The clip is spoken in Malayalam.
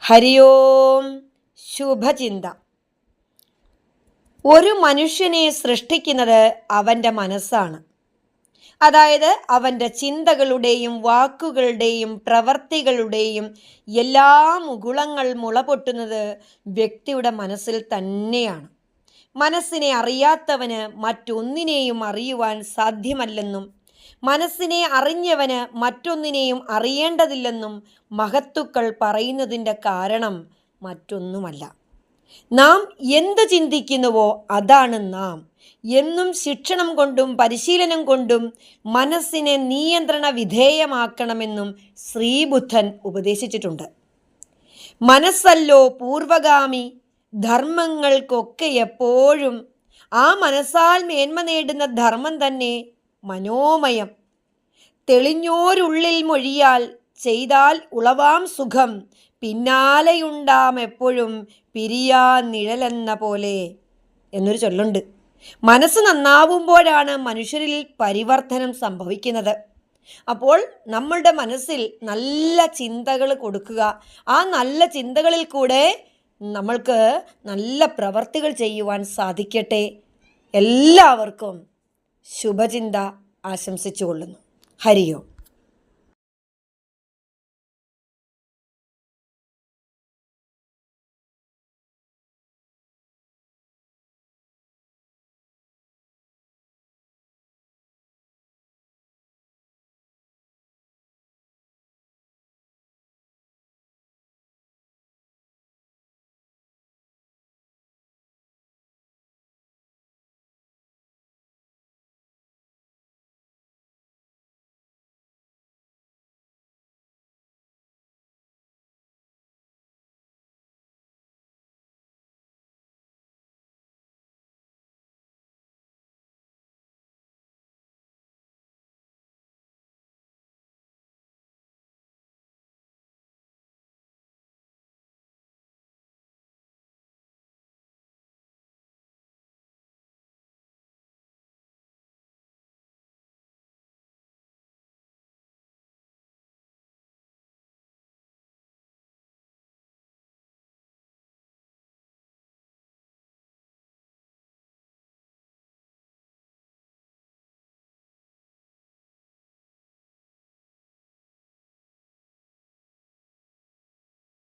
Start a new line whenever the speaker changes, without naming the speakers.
ഹരി ഓം. ശുഭചിന്ത. ഒരു മനുഷ്യനെ സൃഷ്ടിക്കുന്നത് അവൻ്റെ മനസ്സാണ്. അതായത് അവൻ്റെ ചിന്തകളുടെയും വാക്കുകളുടെയും പ്രവർത്തികളുടെയും എല്ലാ മുകുളങ്ങൾ മുളപൊട്ടുന്നത് വ്യക്തിയുടെ മനസ്സിൽ തന്നെയാണ്. മനസ്സിനെ അറിയാത്തവന് മറ്റൊന്നിനെയും അറിയുവാൻ സാധ്യമല്ലെന്നും മനസ്സിനെ അറിഞ്ഞവന് മറ്റൊന്നിനെയും അറിയേണ്ടതില്ലെന്നും മഹത്തുക്കൾ പറയുന്നതിൻ്റെ കാരണം മറ്റൊന്നുമല്ല. നാം എന്ത് ചിന്തിക്കുന്നുവോ അതാണ് നാം. എന്നും ശിക്ഷണം കൊണ്ടും പരിശീലനം കൊണ്ടും മനസ്സിനെ നിയന്ത്രണ വിധേയമാക്കണമെന്നും ശ്രീബുദ്ധൻ ഉപദേശിച്ചിട്ടുണ്ട്. മനസ്സല്ലോ പൂർവഗാമി, ധർമ്മങ്ങൾക്കൊക്കെ എപ്പോഴും ആ മനസ്സാൽ മേന്മ നേടുന്ന ധർമ്മം തന്നെ മനോമയം. തെളിഞ്ഞോരുള്ളിൽ മൊഴിയാൽ ചെയ്താൽ ഉളവാം സുഖം, പിന്നാലെയുണ്ടാം എപ്പോഴും പിരിയാ നിഴലെന്ന പോലെ എന്നൊരു ചൊല്ലുണ്ട്. മനസ്സ് നന്നാവുമ്പോഴാണ് മനുഷ്യരിൽ പരിവർത്തനം സംഭവിക്കുന്നത്. അപ്പോൾ നമ്മളുടെ മനസ്സിൽ നല്ല ചിന്തകൾ കൊടുക്കുക. ആ നല്ല ചിന്തകളിൽ കൂടെ നമ്മൾക്ക് നല്ല പ്രവർത്തികൾ ചെയ്യുവാൻ സാധിക്കട്ടെ. എല്ലാവർക്കും ശുഭചിന്ത ആശംസിച്ചുകൊള്ളുന്നു. ഹരി ഓം.